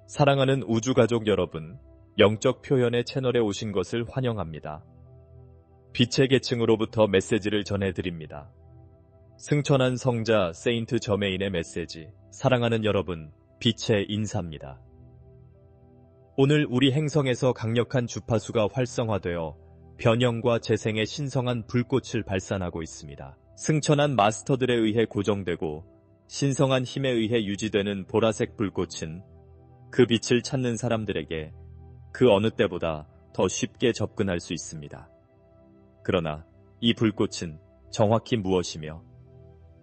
사랑하는 우주가족 여러분, 영적 표현의 채널에 오신 것을 환영합니다. 빛의 계층으로부터 메시지를 전해드립니다. 승천한 성자 세인트 저메인의 메시지, 사랑하는 여러분, 빛의 인사입니다. 오늘 우리 행성에서 강력한 주파수가 활성화되어 변형과 재생의 신성한 불꽃을 발산하고 있습니다. 승천한 마스터들에 의해 고정되고 신성한 힘에 의해 유지되는 보라색 불꽃은 그 빛을 찾는 사람들에게 그 어느 때보다 더 쉽게 접근할 수 있습니다. 그러나 이 불꽃은 정확히 무엇이며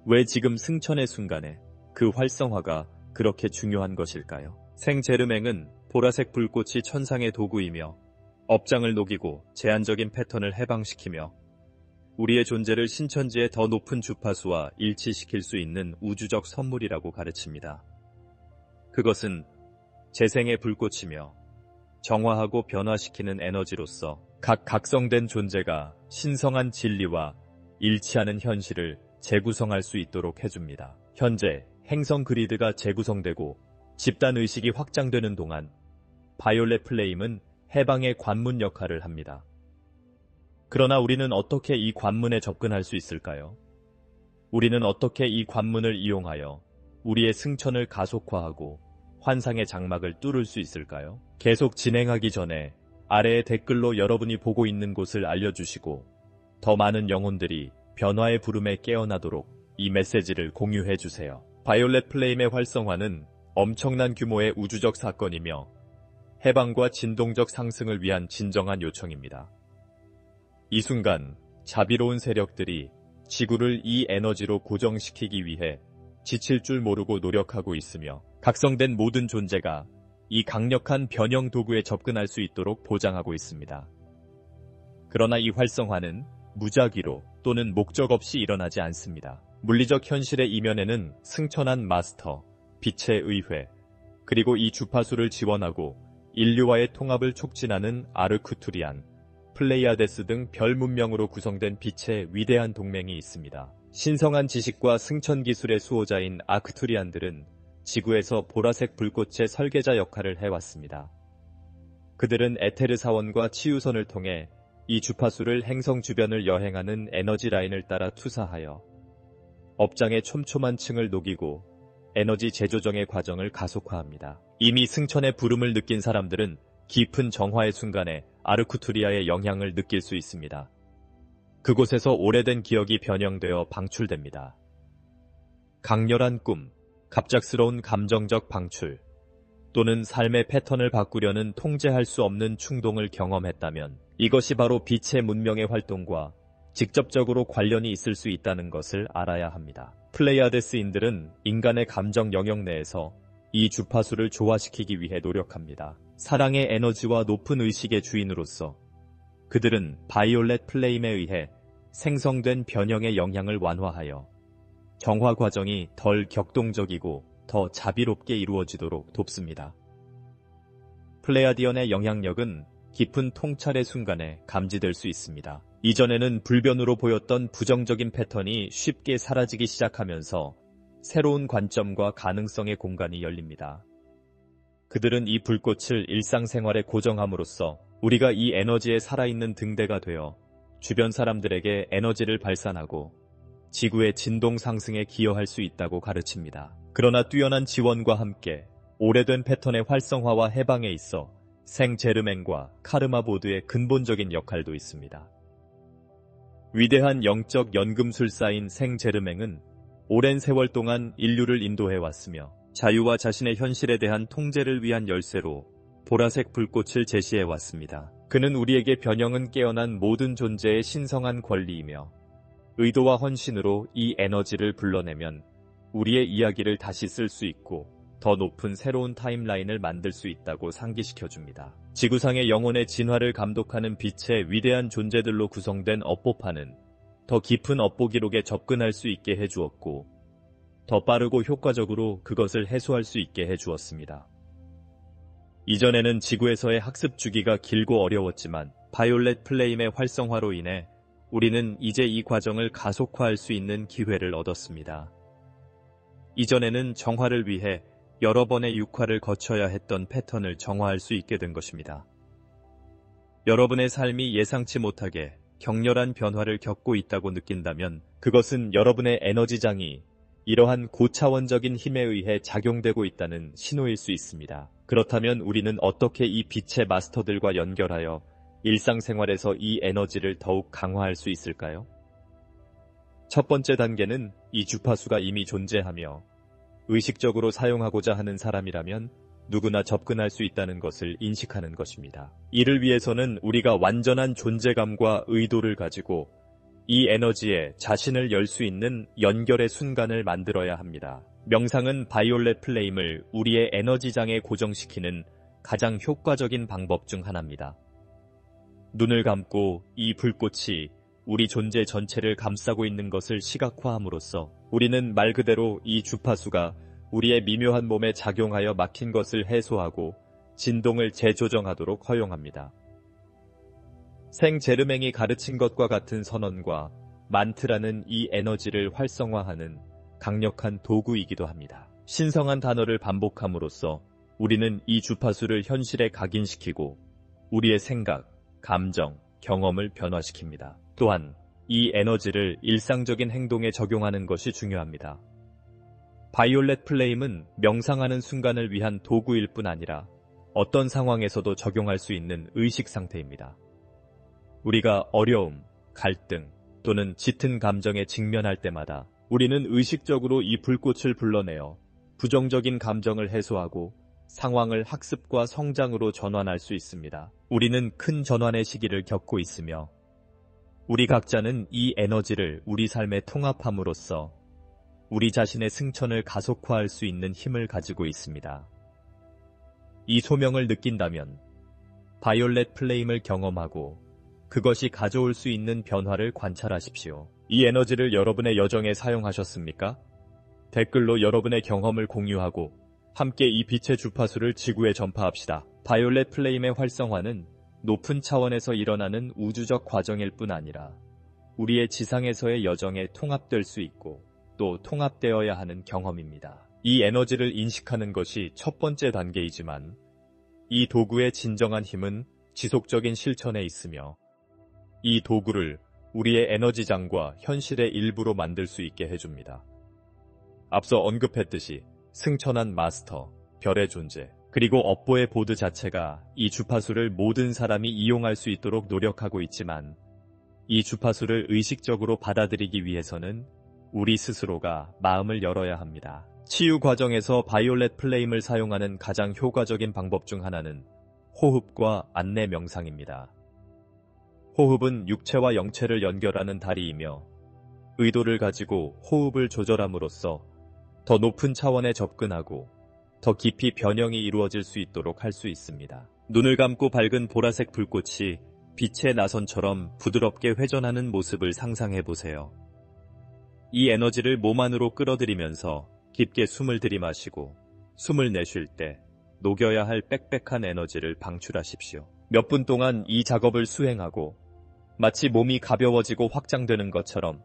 왜 지금 승천의 순간에 그 활성화가 그렇게 중요한 것일까요? 생제르맹은 보라색 불꽃이 천상의 도구이며 업장을 녹이고 제한적인 패턴을 해방시키며 우리의 존재를 신천지의 더 높은 주파수와 일치시킬 수 있는 우주적 선물이라고 가르칩니다. 그것은 재생의 불꽃이며 정화하고 변화시키는 에너지로서 각 각성된 존재가 신성한 진리와 일치하는 현실을 재구성할 수 있도록 해줍니다. 현재 행성 그리드가 재구성되고 집단의식이 확장되는 동안 바이올렛 플레임은 해방의 관문 역할을 합니다. 그러나 우리는 어떻게 이 관문에 접근할 수 있을까요? 우리는 어떻게 이 관문을 이용하여 우리의 승천을 가속화하고 환상의 장막을 뚫을 수 있을까요? 계속 진행하기 전에 아래의 댓글로 여러분이 보고 있는 곳을 알려주시고 더 많은 영혼들이 변화의 부름에 깨어나도록 이 메시지를 공유해주세요. 바이올렛 플레임의 활성화는 엄청난 규모의 우주적 사건이며 해방과 진동적 상승을 위한 진정한 요청입니다. 이 순간 자비로운 세력들이 지구를 이 에너지로 고정시키기 위해 지칠 줄 모르고 노력하고 있으며 각성된 모든 존재가 이 강력한 변형 도구에 접근할 수 있도록 보장하고 있습니다. 그러나 이 활성화는 무작위로 또는 목적 없이 일어나지 않습니다. 물리적 현실의 이면에는 승천한 마스터, 빛의 의회, 그리고 이 주파수를 지원하고 인류와의 통합을 촉진하는 아르쿠투리안, 플레이아데스 등 별 문명으로 구성된 빛의 위대한 동맹이 있습니다. 신성한 지식과 승천 기술의 수호자인 아크투리안들은 지구에서 보라색 불꽃의 설계자 역할을 해왔습니다. 그들은 에테르 사원과 치유선을 통해 이 주파수를 행성 주변을 여행하는 에너지 라인을 따라 투사하여 업장의 촘촘한 층을 녹이고 에너지 재조정의 과정을 가속화합니다. 이미 승천의 부름을 느낀 사람들은 깊은 정화의 순간에 아르쿠투리아의 영향을 느낄 수 있습니다. 그곳에서 오래된 기억이 변형되어 방출됩니다. 강렬한 꿈, 갑작스러운 감정적 방출, 또는 삶의 패턴을 바꾸려는 통제할 수 없는 충동을 경험했다면 이것이 바로 빛의 문명의 활동과 직접적으로 관련이 있을 수 있다는 것을 알아야 합니다. 플레이아데스인들은 인간의 감정 영역 내에서 이 주파수를 조화시키기 위해 노력합니다. 사랑의 에너지와 높은 의식의 주인으로서 그들은 바이올렛 플레임에 의해 생성된 변형의 영향을 완화하여 정화 과정이 덜 격동적이고 더 자비롭게 이루어지도록 돕습니다. 플레야디언의 영향력은 깊은 통찰의 순간에 감지될 수 있습니다. 이전에는 불변으로 보였던 부정적인 패턴이 쉽게 사라지기 시작하면서 새로운 관점과 가능성의 공간이 열립니다. 그들은 이 불꽃을 일상생활에 고정함으로써 우리가 이 에너지에 살아있는 등대가 되어 주변 사람들에게 에너지를 발산하고 지구의 진동 상승에 기여할 수 있다고 가르칩니다. 그러나 뛰어난 지원과 함께 오래된 패턴의 활성화와 해방에 있어 생제르맹과 카르마 보드의 근본적인 역할도 있습니다. 위대한 영적 연금술사인 생제르맹은 오랜 세월 동안 인류를 인도해왔으며 자유와 자신의 현실에 대한 통제를 위한 열쇠로 보라색 불꽃을 제시해왔습니다. 그는 우리에게 변형은 깨어난 모든 존재의 신성한 권리이며 의도와 헌신으로 이 에너지를 불러내면 우리의 이야기를 다시 쓸 수 있고 더 높은 새로운 타임라인을 만들 수 있다고 상기시켜줍니다. 지구상의 영혼의 진화를 감독하는 빛의 위대한 존재들로 구성된 업보파는 더 깊은 업보 기록에 접근할 수 있게 해주었고 더 빠르고 효과적으로 그것을 해소할 수 있게 해주었습니다. 이전에는 지구에서의 학습 주기가 길고 어려웠지만 바이올렛 플레임의 활성화로 인해 우리는 이제 이 과정을 가속화할 수 있는 기회를 얻었습니다. 이전에는 정화를 위해 여러 번의 육화를 거쳐야 했던 패턴을 정화할 수 있게 된 것입니다. 여러분의 삶이 예상치 못하게 격렬한 변화를 겪고 있다고 느낀다면 그것은 여러분의 에너지장이 이러한 고차원적인 힘에 의해 작용되고 있다는 신호일 수 있습니다. 그렇다면 우리는 어떻게 이 빛의 마스터들과 연결하여 일상생활에서 이 에너지를 더욱 강화할 수 있을까요? 첫 번째 단계는 이 주파수가 이미 존재하며 의식적으로 사용하고자 하는 사람이라면 누구나 접근할 수 있다는 것을 인식하는 것입니다. 이를 위해서는 우리가 완전한 존재감과 의도를 가지고 이 에너지에 자신을 열 수 있는 연결의 순간을 만들어야 합니다. 명상은 바이올렛 플레임을 우리의 에너지장에 고정시키는 가장 효과적인 방법 중 하나입니다. 눈을 감고 이 불꽃이 우리 존재 전체를 감싸고 있는 것을 시각화함으로써 우리는 말 그대로 이 주파수가 우리의 미묘한 몸에 작용하여 막힌 것을 해소하고 진동을 재조정하도록 허용합니다. 생 제르맹이 가르친 것과 같은 선언과 만트라는 이 에너지를 활성화하는 강력한 도구이기도 합니다. 신성한 단어를 반복함으로써 우리는 이 주파수를 현실에 각인시키고 우리의 생각, 감정, 경험을 변화시킵니다. 또한 이 에너지를 일상적인 행동에 적용하는 것이 중요합니다. 바이올렛 플레임은 명상하는 순간을 위한 도구일 뿐 아니라 어떤 상황에서도 적용할 수 있는 의식 상태입니다. 우리가 어려움, 갈등 또는 짙은 감정에 직면할 때마다 우리는 의식적으로 이 불꽃을 불러내어 부정적인 감정을 해소하고 상황을 학습과 성장으로 전환할 수 있습니다. 우리는 큰 전환의 시기를 겪고 있으며 우리 각자는 이 에너지를 우리 삶에 통합함으로써 우리 자신의 승천을 가속화할 수 있는 힘을 가지고 있습니다. 이 소명을 느낀다면 바이올렛 플레임을 경험하고 그것이 가져올 수 있는 변화를 관찰하십시오. 이 에너지를 여러분의 여정에 사용하셨습니까? 댓글로 여러분의 경험을 공유하고 함께 이 빛의 주파수를 지구에 전파합시다. 바이올렛 플레임의 활성화는 높은 차원에서 일어나는 우주적 과정일 뿐 아니라 우리의 지상에서의 여정에 통합될 수 있고 또 통합되어야 하는 경험입니다. 이 에너지를 인식하는 것이 첫 번째 단계이지만 이 도구의 진정한 힘은 지속적인 실천에 있으며 이 도구를 우리의 에너지장과 현실의 일부로 만들 수 있게 해줍니다. 앞서 언급했듯이 승천한 마스터, 별의 존재, 그리고 업보의 보드 자체가 이 주파수를 모든 사람이 이용할 수 있도록 노력하고 있지만 이 주파수를 의식적으로 받아들이기 위해서는 우리 스스로가 마음을 열어야 합니다. 치유 과정에서 바이올렛 플레임을 사용하는 가장 효과적인 방법 중 하나는 호흡과 안내 명상입니다. 호흡은 육체와 영체를 연결하는 다리이며 의도를 가지고 호흡을 조절함으로써 더 높은 차원에 접근하고 더 깊이 변형이 이루어질 수 있도록 할 수 있습니다. 눈을 감고 밝은 보라색 불꽃이 빛의 나선처럼 부드럽게 회전하는 모습을 상상해 보세요. 이 에너지를 몸 안으로 끌어들이면서 깊게 숨을 들이마시고 숨을 내쉴 때 녹여야 할 빽빽한 에너지를 방출하십시오. 몇 분 동안 이 작업을 수행하고 마치 몸이 가벼워지고 확장되는 것처럼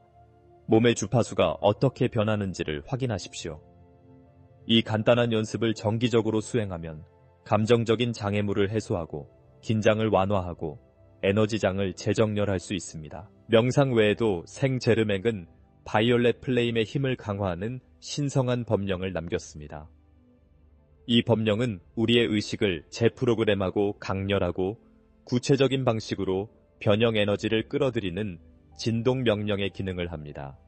몸의 주파수가 어떻게 변하는지를 확인하십시오. 이 간단한 연습을 정기적으로 수행하면 감정적인 장애물을 해소하고 긴장을 완화하고 에너지장을 재정렬할 수 있습니다. 명상 외에도 생 제르맹은 바이올렛 플레임의 힘을 강화하는 신성한 법령을 남겼습니다. 이 법령은 우리의 의식을 재프로그램하고 강렬하고 구체적인 방식으로 변형 에너지를 끌어들이는 진동 명령의 기능을 합니다.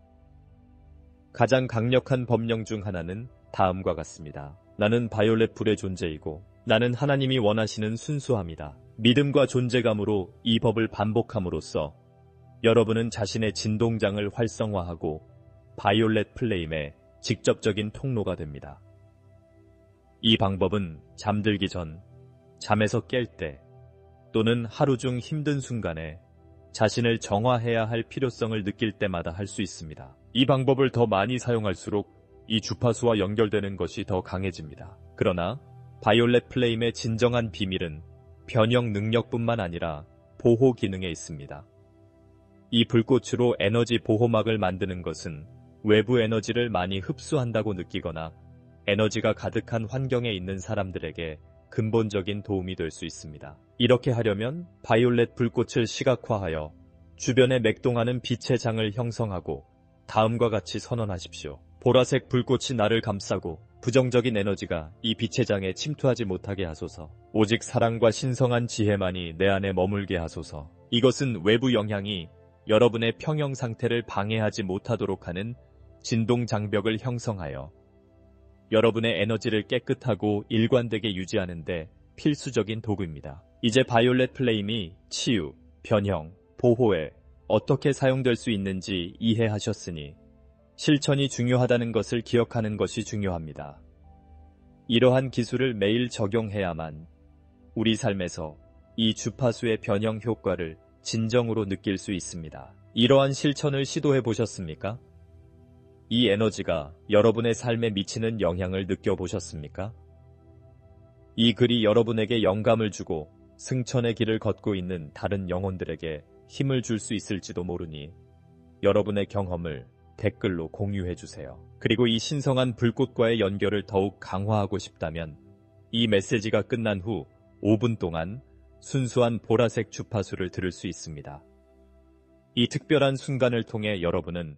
가장 강력한 법령 중 하나는 다음과 같습니다. 나는 바이올렛 불의 존재이고 나는 하나님이 원하시는 순수함이다. 믿음과 존재감으로 이 법을 반복함으로써 여러분은 자신의 진동장을 활성화하고 바이올렛 플레임의 직접적인 통로가 됩니다. 이 방법은 잠들기 전, 잠에서 깰 때, 또는 하루 중 힘든 순간에 자신을 정화해야 할 필요성을 느낄 때마다 할 수 있습니다. 이 방법을 더 많이 사용할수록 이 주파수와 연결되는 것이 더 강해집니다. 그러나 바이올렛 플레임의 진정한 비밀은 변형 능력뿐만 아니라 보호 기능에 있습니다. 이 불꽃으로 에너지 보호막을 만드는 것은 외부 에너지를 많이 흡수한다고 느끼거나 에너지가 가득한 환경에 있는 사람들에게 근본적인 도움이 될 수 있습니다. 이렇게 하려면 바이올렛 불꽃을 시각화하여 주변에 맥동하는 빛의 장을 형성하고 다음과 같이 선언하십시오. 보라색 불꽃이 나를 감싸고 부정적인 에너지가 이 빛의 장에 침투하지 못하게 하소서. 오직 사랑과 신성한 지혜만이 내 안에 머물게 하소서. 이것은 외부 영향이 여러분의 평형 상태를 방해하지 못하도록 하는 진동 장벽을 형성하여 여러분의 에너지를 깨끗하고 일관되게 유지하는데 필수적인 도구입니다. 이제 바이올렛 플레임이 치유, 변형, 보호에 어떻게 사용될 수 있는지 이해하셨으니 실천이 중요하다는 것을 기억하는 것이 중요합니다. 이러한 기술을 매일 적용해야만 우리 삶에서 이 주파수의 변형 효과를 진정으로 느낄 수 있습니다. 이러한 실천을 시도해 보셨습니까? 이 에너지가 여러분의 삶에 미치는 영향을 느껴보셨습니까? 이 글이 여러분에게 영감을 주고 승천의 길을 걷고 있는 다른 영혼들에게 힘을 줄 수 있을지도 모르니 여러분의 경험을 댓글로 공유해주세요. 그리고 이 신성한 불꽃과의 연결을 더욱 강화하고 싶다면 이 메시지가 끝난 후 5분 동안 순수한 보라색 주파수를 들을 수 있습니다. 이 특별한 순간을 통해 여러분은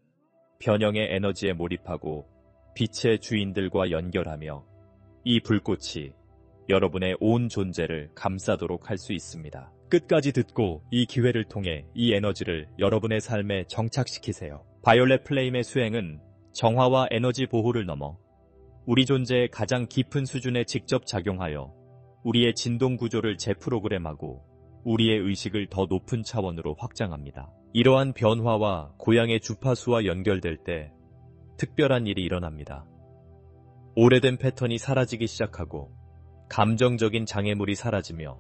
변형의 에너지에 몰입하고 빛의 주인들과 연결하며 이 불꽃이 여러분의 온 존재를 감싸도록 할 수 있습니다. 끝까지 듣고 이 기회를 통해 이 에너지를 여러분의 삶에 정착시키세요. 바이올렛 플레임의 수행은 정화와 에너지 보호를 넘어 우리 존재의 가장 깊은 수준에 직접 작용하여 우리의 진동 구조를 재프로그램하고 우리의 의식을 더 높은 차원으로 확장합니다. 이러한 변화와 고향의 주파수와 연결될 때 특별한 일이 일어납니다. 오래된 패턴이 사라지기 시작하고 감정적인 장애물이 사라지며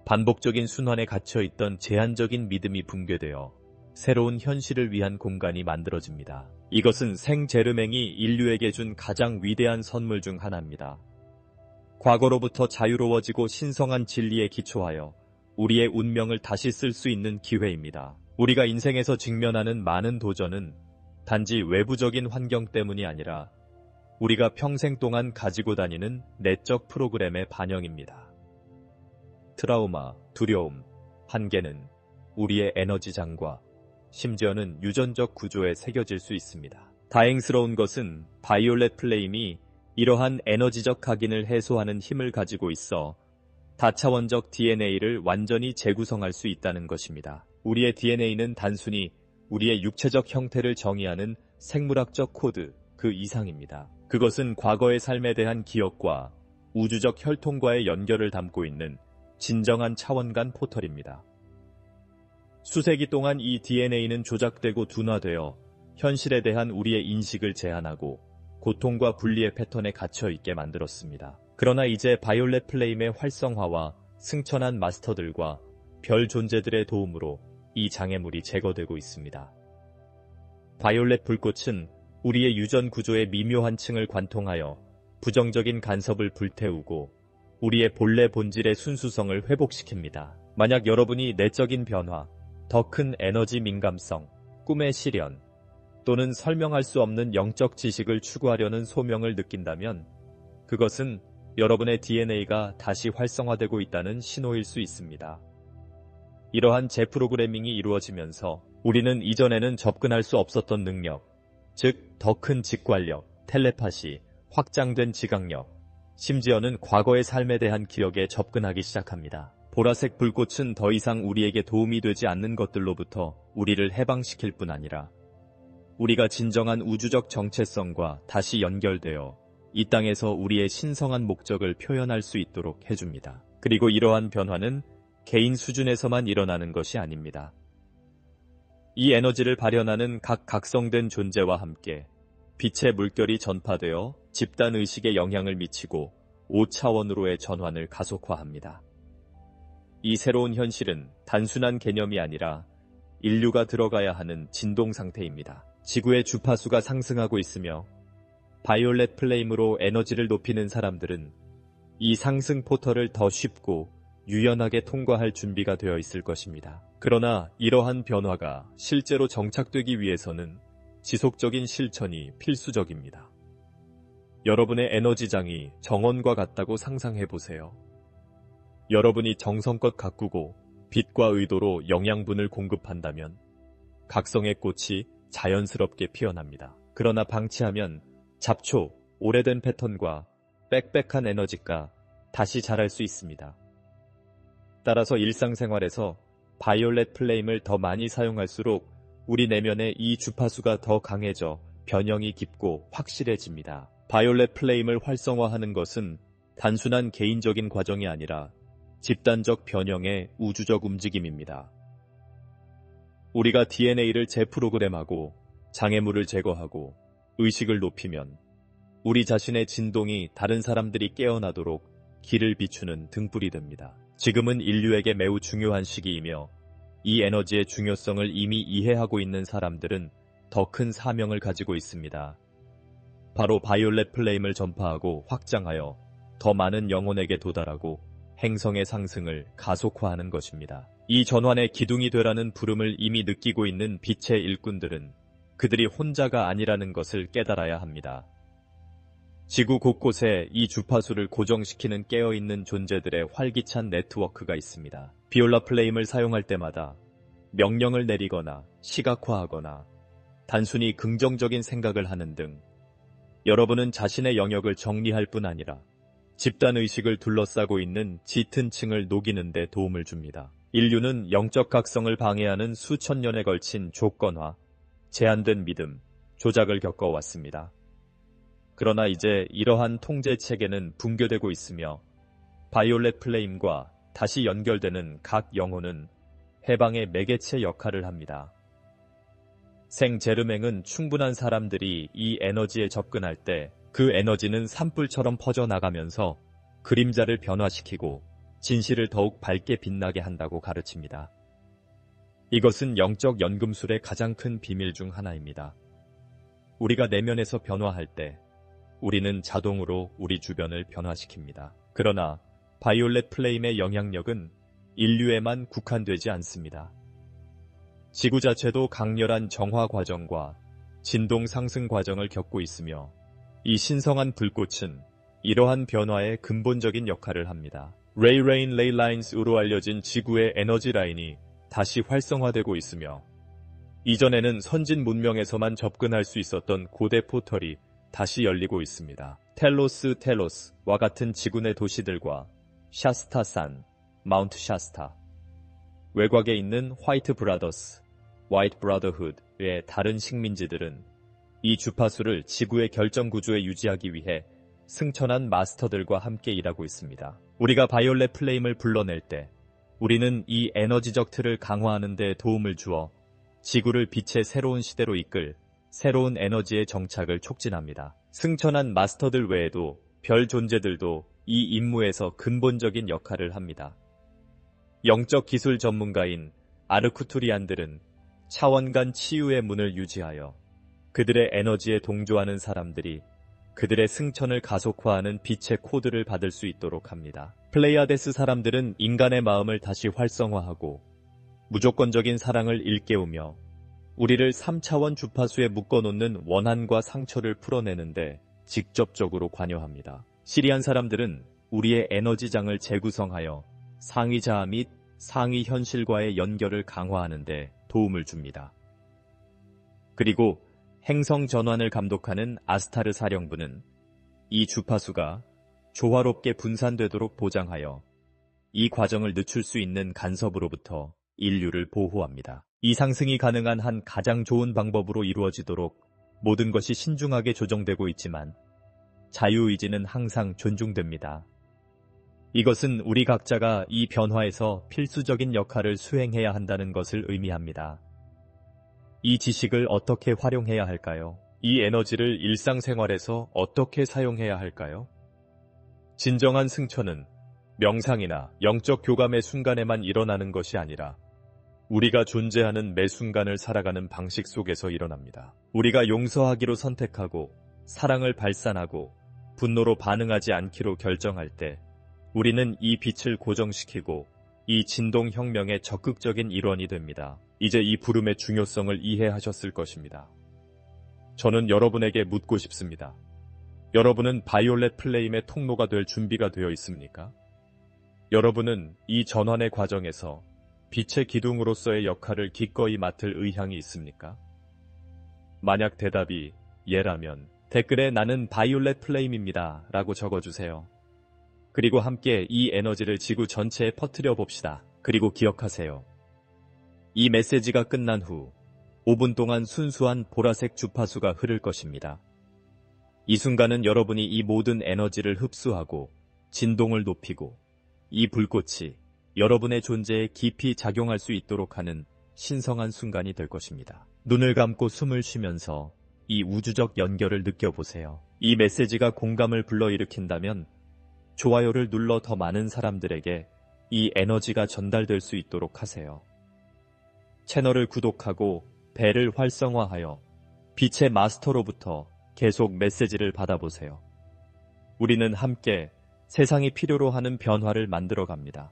반복적인 순환에 갇혀있던 제한적인 믿음이 붕괴되어 새로운 현실을 위한 공간이 만들어집니다. 이것은 생제르맹이 인류에게 준 가장 위대한 선물 중 하나입니다. 과거로부터 자유로워지고 신성한 진리에 기초하여 우리의 운명을 다시 쓸 수 있는 기회입니다. 우리가 인생에서 직면하는 많은 도전은 단지 외부적인 환경 때문이 아니라 우리가 평생 동안 가지고 다니는 내적 프로그램의 반영입니다. 트라우마, 두려움, 한계는 우리의 에너지장과 심지어는 유전적 구조에 새겨질 수 있습니다. 다행스러운 것은 바이올렛 플레임이 이러한 에너지적 각인을 해소하는 힘을 가지고 있어 다차원적 DNA를 완전히 재구성할 수 있다는 것입니다. 우리의 DNA는 단순히 우리의 육체적 형태를 정의하는 생물학적 코드 그 이상입니다. 그것은 과거의 삶에 대한 기억과 우주적 혈통과의 연결을 담고 있는 진정한 차원 간 포털입니다. 수세기 동안 이 DNA는 조작되고 둔화되어 현실에 대한 우리의 인식을 제한하고 고통과 분리의 패턴에 갇혀있게 만들었습니다. 그러나 이제 바이올렛 플레임의 활성화와 승천한 마스터들과 별 존재들의 도움으로 이 장애물이 제거되고 있습니다. 바이올렛 불꽃은 우리의 유전 구조의 미묘한 층을 관통하여 부정적인 간섭을 불태우고 우리의 본래 본질의 순수성을 회복시킵니다. 만약 여러분이 내적인 변화, 더 큰 에너지 민감성, 꿈의 실현, 또는 설명할 수 없는 영적 지식을 추구하려는 소명을 느낀다면 그것은 여러분의 DNA가 다시 활성화되고 있다는 신호일 수 있습니다. 이러한 재프로그래밍이 이루어지면서 우리는 이전에는 접근할 수 없었던 능력, 즉 더 큰 직관력, 텔레파시, 확장된 지각력, 심지어는 과거의 삶에 대한 기억에 접근하기 시작합니다. 보라색 불꽃은 더 이상 우리에게 도움이 되지 않는 것들로부터 우리를 해방시킬 뿐 아니라 우리가 진정한 우주적 정체성과 다시 연결되어 이 땅에서 우리의 신성한 목적을 표현할 수 있도록 해줍니다. 그리고 이러한 변화는 개인 수준에서만 일어나는 것이 아닙니다. 이 에너지를 발현하는 각 각성된 존재와 함께 빛의 물결이 전파되어 집단의식에 영향을 미치고 5차원으로의 전환을 가속화합니다. 이 새로운 현실은 단순한 개념이 아니라 인류가 들어가야 하는 진동 상태입니다. 지구의 주파수가 상승하고 있으며 바이올렛 플레임으로 에너지를 높이는 사람들은 이 상승 포털을 더 쉽고 유연하게 통과할 준비가 되어 있을 것입니다. 그러나 이러한 변화가 실제로 정착되기 위해서는 지속적인 실천이 필수적입니다. 여러분의 에너지장이 정원과 같다고 상상해 보세요. 여러분이 정성껏 가꾸고 빛과 의도로 영양분을 공급한다면 각성의 꽃이 자연스럽게 피어납니다. 그러나 방치하면 잡초, 오래된 패턴과 빽빽한 에너지가 다시 자랄 수 있습니다. 따라서 일상생활에서 바이올렛 플레임을 더 많이 사용할수록 우리 내면의 이 주파수가 더 강해져 변형이 깊고 확실해집니다. 바이올렛 플레임을 활성화하는 것은 단순한 개인적인 과정이 아니라 집단적 변형의 우주적 움직임입니다. 우리가 DNA를 재프로그램하고 장애물을 제거하고 의식을 높이면 우리 자신의 진동이 다른 사람들이 깨어나도록 길을 비추는 등불이 됩니다. 지금은 인류에게 매우 중요한 시기이며 이 에너지의 중요성을 이미 이해하고 있는 사람들은 더 큰 사명을 가지고 있습니다. 바로 바이올렛 플레임을 전파하고 확장하여 더 많은 영혼에게 도달하고 행성의 상승을 가속화하는 것입니다. 이 전환의 기둥이 되라는 부름을 이미 느끼고 있는 빛의 일꾼들은 그들이 혼자가 아니라는 것을 깨달아야 합니다. 지구 곳곳에 이 주파수를 고정시키는 깨어있는 존재들의 활기찬 네트워크가 있습니다. 비올라 플레임을 사용할 때마다 명령을 내리거나 시각화하거나 단순히 긍정적인 생각을 하는 등 여러분은 자신의 영역을 정리할 뿐 아니라 집단의식을 둘러싸고 있는 짙은 층을 녹이는 데 도움을 줍니다. 인류는 영적 각성을 방해하는 수천 년에 걸친 조건화, 제한된 믿음, 조작을 겪어왔습니다. 그러나 이제 이러한 통제 체계는 붕괴되고 있으며 바이올렛 플레임과 다시 연결되는 각 영혼은 해방의 매개체 역할을 합니다. 생제르맹은 충분한 사람들이 이 에너지에 접근할 때 그 에너지는 산불처럼 퍼져나가면서 그림자를 변화시키고 진실을 더욱 밝게 빛나게 한다고 가르칩니다. 이것은 영적 연금술의 가장 큰 비밀 중 하나입니다. 우리가 내면에서 변화할 때 우리는 자동으로 우리 주변을 변화시킵니다. 그러나 바이올렛 플레임의 영향력은 인류에만 국한되지 않습니다. 지구 자체도 강렬한 정화 과정과 진동 상승 과정을 겪고 있으며 이 신성한 불꽃은 이러한 변화의 근본적인 역할을 합니다. 레인 라인스로 알려진 지구의 에너지 라인이 다시 활성화되고 있으며 이전에는 선진 문명에서만 접근할 수 있었던 고대 포털이 다시 열리고 있습니다. 텔로스와 같은 지구 내 도시들과 샤스타산, 마운트 샤스타, 외곽에 있는 화이트 브라더스, 화이트 브라더훗의 다른 식민지들은 이 주파수를 지구의 결정 구조에 유지하기 위해 승천한 마스터들과 함께 일하고 있습니다. 우리가 바이올렛 플레임을 불러낼 때 우리는 이 에너지적 틀을 강화하는 데 도움을 주어 지구를 빛의 새로운 시대로 이끌 새로운 에너지의 정착을 촉진합니다. 승천한 마스터들 외에도 별 존재들도 이 임무에서 근본적인 역할을 합니다. 영적 기술 전문가인 아르쿠투리안들은 차원 간 치유의 문을 유지하여 그들의 에너지에 동조하는 사람들이 그들의 승천을 가속화하는 빛의 코드를 받을 수 있도록 합니다. 플레이아데스 사람들은 인간의 마음을 다시 활성화하고 무조건적인 사랑을 일깨우며 우리를 3차원 주파수에 묶어놓는 원한과 상처를 풀어내는데 직접적으로 관여합니다. 시리안 사람들은 우리의 에너지장을 재구성하여 상위자아 및 상위 현실과의 연결을 강화하는 데 도움을 줍니다. 그리고 행성 전환을 감독하는 아스타르 사령부는 이 주파수가 조화롭게 분산되도록 보장하여 이 과정을 늦출 수 있는 간섭으로부터 인류를 보호합니다. 이 상승이 가능한 한 가장 좋은 방법으로 이루어지도록 모든 것이 신중하게 조정되고 있지만 자유의지는 항상 존중됩니다. 이것은 우리 각자가 이 변화에서 필수적인 역할을 수행해야 한다는 것을 의미합니다. 이 지식을 어떻게 활용해야 할까요? 이 에너지를 일상생활에서 어떻게 사용해야 할까요? 진정한 승천은 명상이나 영적 교감의 순간에만 일어나는 것이 아니라 우리가 존재하는 매 순간을 살아가는 방식 속에서 일어납니다. 우리가 용서하기로 선택하고 사랑을 발산하고 분노로 반응하지 않기로 결정할 때 우리는 이 빛을 고정시키고 이 진동혁명의 적극적인 일원이 됩니다. 이제 이 부름의 중요성을 이해하셨을 것입니다. 저는 여러분에게 묻고 싶습니다. 여러분은 바이올렛 플레임의 통로가 될 준비가 되어 있습니까? 여러분은 이 전환의 과정에서 빛의 기둥으로서의 역할을 기꺼이 맡을 의향이 있습니까? 만약 대답이 예라면 댓글에 나는 바이올렛 플레임입니다 라고 적어주세요. 그리고 함께 이 에너지를 지구 전체에 퍼뜨려 봅시다. 그리고 기억하세요. 이 메시지가 끝난 후 5분 동안 순수한 보라색 주파수가 흐를 것입니다. 이 순간은 여러분이 이 모든 에너지를 흡수하고 진동을 높이고 이 불꽃이 여러분의 존재에 깊이 작용할 수 있도록 하는 신성한 순간이 될 것입니다. 눈을 감고 숨을 쉬면서 이 우주적 연결을 느껴보세요. 이 메시지가 공감을 불러일으킨다면 좋아요를 눌러 더 많은 사람들에게 이 에너지가 전달될 수 있도록 하세요. 채널을 구독하고 벨을 활성화하여 빛의 마스터로부터 계속 메시지를 받아보세요. 우리는 함께 세상이 필요로 하는 변화를 만들어 갑니다.